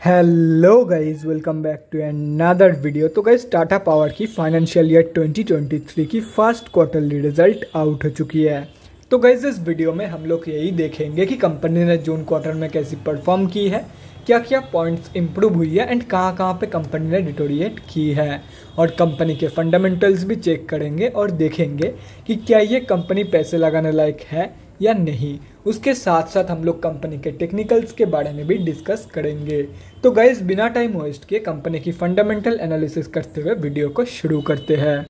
Hello guys, welcome back to another video. तो guys Tata power की financial year 2023 की first quarterly result out हो चुकी है। तो गाइज इस वीडियो में हम लोग यही देखेंगे कि कंपनी ने जून क्वार्टर में कैसी परफॉर्म की है, क्या क्या पॉइंट्स इंप्रूव हुई है एंड कहाँ पे कंपनी ने डिटोरिएट की है, और कंपनी के फंडामेंटल्स भी चेक करेंगे और देखेंगे कि क्या ये कंपनी पैसे लगाने लायक है या नहीं। उसके साथ साथ हम लोग कंपनी के टेक्निकल्स के बारे में भी डिस्कस करेंगे। तो गाइस बिना टाइम वेस्ट किए कंपनी की फंडामेंटल एनालिसिस करते हुए वीडियो को शुरू करते हैं।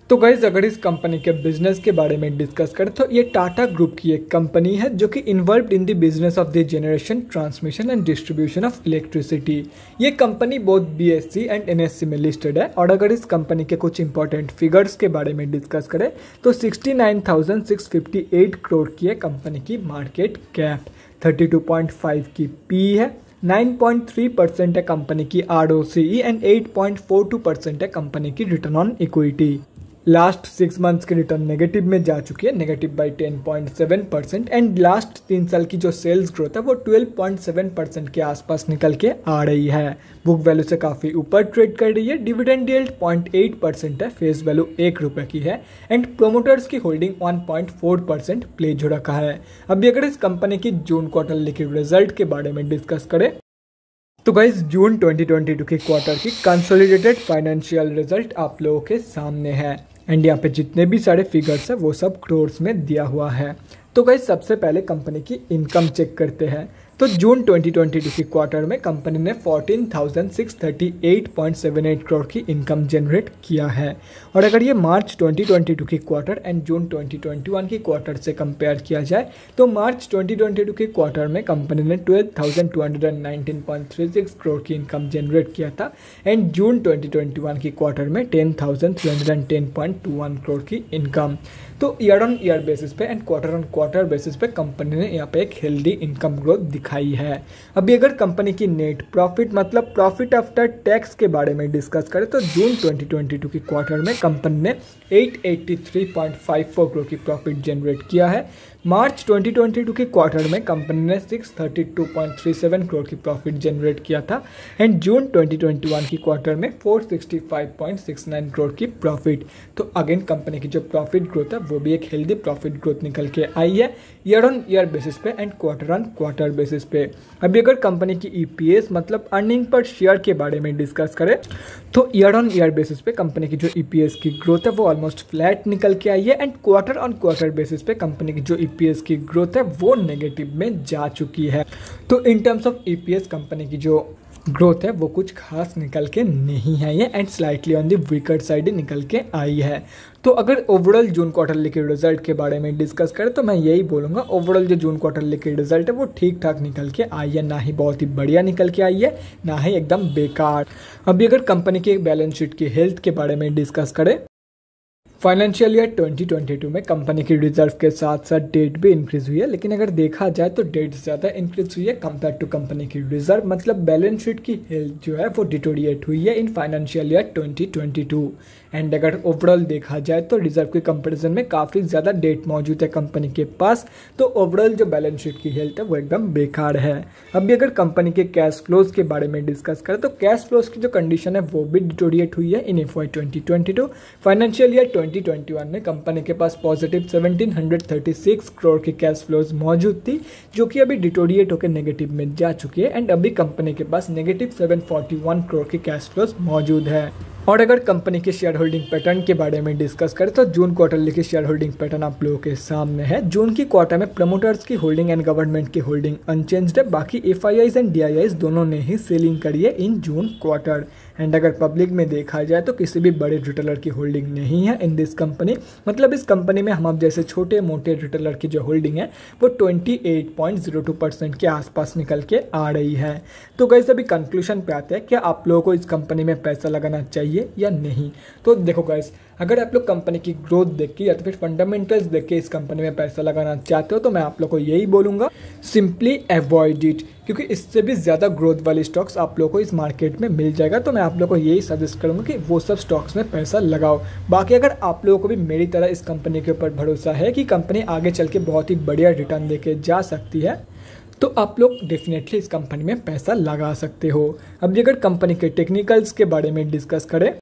तो गाइज अगर इस कंपनी के बिजनेस के बारे में डिस्कस करें तो ये टाटा ग्रुप की एक कंपनी है जो कि involved in the business of the generation, transmission and distribution of electricity. ये company both BSC and NSC में लिस्टेड है। और अगर इस कंपनी के कुछ इंपॉर्टेंट फिगर्स के बारे में डिस्कस करें तो 69,658 करोड़ की है कंपनी की मार्केट कैप, 32.5 की पी है, 9.3% है कंपनी की ROCE एंड 8.42% है कंपनी की return on equity. Last 6 months की रिटर्न नेगेटिव में जा चुकी है, नेगेटिव बाई 10.7%। एंड लास्ट 3 साल की जो सेल्स ग्रोथ है वो 12.7% के आसपास निकल के आ रही है। बुक वैल्यू से काफ़ी ऊपर ट्रेड कर रही है। डिविडेंड यील्ड 0.8% है, फेस वैल्यू ₹1 की है एंड प्रोमोटर्स की होल्डिंग 1.4% प्लेज हो रखा है। अभी अगर इस कंपनी की जून क्वार्टरली की रिजल्ट के बारे में डिस्कस करें तो गाइज जून 2022 के क्वार्टर की कंसोलिडेटेड फाइनेंशियल रिजल्ट आप लोगों के सामने है एंड यहाँ पे जितने भी सारे फिगर्स है वो सब क्रोर्स में दिया हुआ है। तो गाइज सबसे पहले कंपनी की इनकम चेक करते हैं। तो जून 2022 की क्वार्टर में कंपनी ने 14,638.78 करोड़ की इनकम जनरेट किया है। और अगर ये मार्च 2022 की क्वार्टर एंड जून 2021 की क्वार्टर से कंपेयर किया जाए तो मार्च 2022 के क्वार्टर में कंपनी ने 12,219.36 करोड़ की इनकम जनरेट किया था एंड जून 2021 की क्वार्टर में 10,310.21 करोड़ की इनकम। तो ईयर ऑन ईयर बेसिस पे and quarter on quarter basis पे कंपनी ने यहाँ पे एक हेल्दी इनकम ग्रोथ दिखाई है। अभी अगर कंपनी की नेट प्रॉफिट मतलब प्रॉफिट आफ्टर टैक्स के बारे में डिस्कस करें तो जून 2022 की क्वार्टर में कंपनी ने 883.54 करोड़ की प्रॉफिट जनरेट किया है। मार्च 2022 के क्वार्टर में कंपनी ने 632.37 करोड़ की प्रॉफिट जनरेट किया था एंड जून 2021 की क्वार्टर में 465.69 करोड़ की प्रॉफिट। तो अगेन कंपनी की जो प्रॉफिट ग्रोथ है वो भी एक हेल्दी प्रॉफिट ग्रोथ निकल के आई है ईयर ऑन ईयर बेसिस पे and quarter on quarter basis पे। अभी अगर कंपनी की EPS मतलब अर्निंग पर शेयर के बारे में डिस्कस करें तो ईयर ऑन ईयर बेसिस पे कंपनी की जो EPS की ग्रोथ है वो ऑलमोस्ट फ्लैट निकल के आई है and quarter on quarter basis पे कंपनी की जो EPS की ग्रोथ है वो नेगेटिव में जा चुकी है। तो in terms of EPS company की जो ग्रोथ है वो कुछ खास निकल के नहीं है ये and slightly on the weaker side निकल के आई है। तो अगर ओवरऑल जून क्वार्टरली के रिजल्ट के बारे में डिस्कस करें तो मैं यही बोलूँगा, ओवरऑल जो जून क्वार्टरली की रिजल्ट है वो ठीक ठाक निकल के आई है, ना ही बहुत ही बढ़िया निकल के आई है ना ही एकदम बेकार। अभी अगर कंपनी की बैलेंस शीट की हेल्थ के बारे में डिस्कस करें, फाइनेंशियल ईयर 2022 में कंपनी की रिजर्व के साथ साथ डेट भी इंक्रीज हुई है, लेकिन अगर देखा जाए तो डेट ज़्यादा इंक्रीज हुई है कंपेयर टू कंपनी की रिजर्व, मतलब बैलेंस शीट की हेल्थ जो है वो डिटोरिएट हुई है इन फाइनेंशियल ईयर 2022। एंड अगर ओवरऑल देखा जाए तो रिजर्व के कंपैरिजन में काफ़ी ज़्यादा डेट मौजूद है कंपनी के पास, तो ओवरऑल जो बैलेंस शीट की हेल्थ है वो एकदम बेकार है। अभी अगर कंपनी के कैश फ्लोज के बारे में डिस्कस करें तो कैश फ्लोज की जो कंडीशन है वो भी डिटोरिएट हुई है इन FY 2022। फाइनेंशियल ईयर 2021 में कंपनी के पास पॉजिटिव 1736 करोड़ की कैश फ्लोज मौजूद थी जो कि अभी डिटोरिएट होकर नेगेटिव में जा चुकी है एंड अभी कंपनी के पास नेगेटिव 741 करोड़ की कैश फ्लोज मौजूद है। और अगर कंपनी के शेयर होल्डिंग पैटर्न के बारे में डिस्कस करें तो जून क्वार्टरली की शेयर होल्डिंग पैटर्न आप लोगों के सामने है। जून की क्वार्टर में प्रमोटर्स की होल्डिंग एंड गवर्नमेंट की होल्डिंग अनचेंज्ड है, बाकी FIIs एंड DIIs दोनों ने ही सेलिंग करी है इन जून क्वार्टर। एंड अगर पब्लिक में देखा जाए तो किसी भी बड़े रिटेलर की होल्डिंग नहीं है इन दिस कंपनी, मतलब इस कंपनी में हम जैसे छोटे मोटे रिटेलर की जो होल्डिंग है वो 28.02% के आसपास निकल के आ रही है। तो गाइस अभी कंक्लूजन पे आते हैं, क्या आप लोगों को इस कंपनी में पैसा लगाना चाहिए या नहीं। तो देखो गाइस, अगर आप लोग कंपनी की ग्रोथ देख के या तो फिर फंडामेंटल्स देख के इस कंपनी में पैसा लगाना चाहते हो तो मैं आप लोग को यही बोलूँगा, सिंपली अवॉइड इट, क्योंकि इससे भी ज़्यादा ग्रोथ वाली स्टॉक्स आप लोगों को इस मार्केट में मिल जाएगा। तो मैं आप लोगों को यही सजेस्ट करूँगा कि वो सब स्टॉक्स में पैसा लगाओ। बाकी अगर आप लोगों को भी मेरी तरह इस कंपनी के ऊपर भरोसा है कि कंपनी आगे चल के बहुत ही बढ़िया रिटर्न देके जा सकती है तो आप लोग डेफिनेटली इस कंपनी में पैसा लगा सकते हो। अब अगर कंपनी के टेक्निकल्स के बारे में डिस्कस करें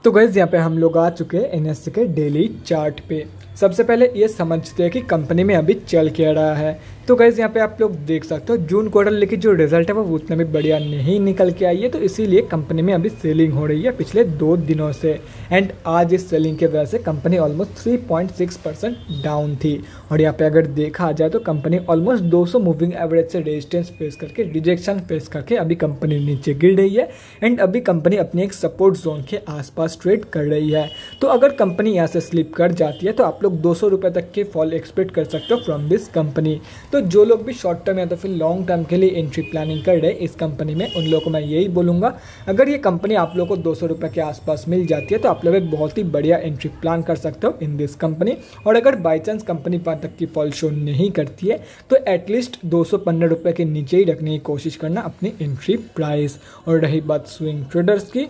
तो गाइस यहाँ पे हम लोग आ चुके हैं एनएससी के डेली चार्ट पे। सबसे पहले ये समझते हैं कि कंपनी में अभी चल क्या रहा है। तो गाइस यहाँ पे आप लोग देख सकते हो जून क्वार्टर की जो रिजल्ट है वो उतना भी बढ़िया नहीं निकल के आई है, तो इसीलिए कंपनी में अभी सेलिंग हो रही है पिछले 2 दिनों से। एंड आज इस सेलिंग के वजह से कंपनी ऑलमोस्ट 3.6% डाउन थी। और यहाँ पे अगर देखा जाए तो कंपनी ऑलमोस्ट 200 मूविंग एवरेज से रेजिस्टेंस फेस करके, रिजेक्शन फेस करके अभी कंपनी नीचे गिर रही है। एंड अभी कंपनी अपनी एक सपोर्ट जोन के आसपास ट्रेड कर रही है। तो अगर कंपनी यहाँ से स्लिप कर जाती है तो आप लोग 200 रुपये तक के फॉल एक्सपेक्ट कर सकते हो फ्रॉम दिस कंपनी। तो जो लोग भी शॉर्ट टर्म या तो फिर लॉन्ग टर्म के लिए एंट्री प्लानिंग कर रहे हैं इस कंपनी में, उन लोगों को मैं यही बोलूँगा, अगर ये कंपनी आप लोगों को 200 रुपये के आसपास मिल जाती है तो आप लोग एक बहुत ही बढ़िया एंट्री प्लान कर सकते हो इन दिस कंपनी। और अगर बाई चांस कंपनी 5 तक की फॉल शो नहीं करती है तो एटलीस्ट 215 रुपये के नीचे ही रखने की कोशिश करना अपनी एंट्री प्राइस। और रही बात स्विंग ट्रेडर्स की,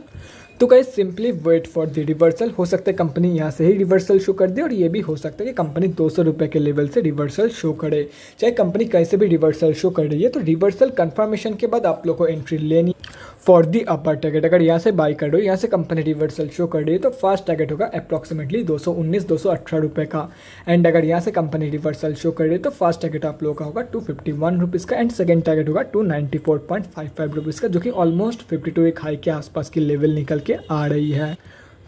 तो guys simply wait for the reversal. हो सकता है कंपनी यहाँ से ही रिवर्सल शो कर दे, और ये भी हो सकता है कि कंपनी 200 रुपये के लेवल से रिवर्सल शो करे। चाहे कंपनी कैसे भी रिवर्सल शो कर रही है, तो रिवर्सल कंफर्मेशन के बाद आप लोग को एंट्री लेनी फॉर दी अपर टारगेट। अगर यहाँ से बाई कर रहे हो, यहाँ से कंपनी रिवर्सल शो कर रही है, तो फर्स्ट टारगेट होगा अप्रॉक्सीमेटली 219-218 रुपये का। एंड अगर यहाँ से कंपनी रिवर्सल शो कर रही है तो फर्स्ट टारगेट आप लोगों का होगा 251 रुपीज़ का। एंड सेकंड टारगेट होगा 294.55 रुपीज़ का, जो कि ऑलमोस्ट 52 एक हाई के आसपास की लेवल निकल के आ रही है।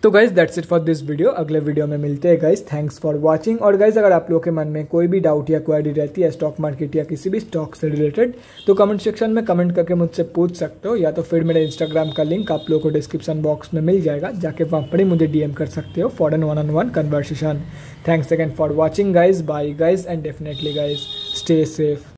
तो guys that's it for this video. अगले वीडियो में मिलते हैं गाइज। Thanks for watching. और गाइज अगर आप लोगों के मन में कोई भी डाउट या क्वेरी रहती है स्टॉक मार्केट या किसी भी स्टॉक से रिलेटेड, तो कमेंट सेक्शन में कमेंट करके मुझसे पूछ सकते हो, या तो फिर मेरे इंस्टाग्राम का लिंक आप लोगों को डिस्क्रिप्शन बॉक्स में मिल जाएगा, जाके वहाँ पर ही मुझे डीएम कर सकते हो for an one on one conversation. Thanks again for watching guys. Bye guys and definitely guys stay safe.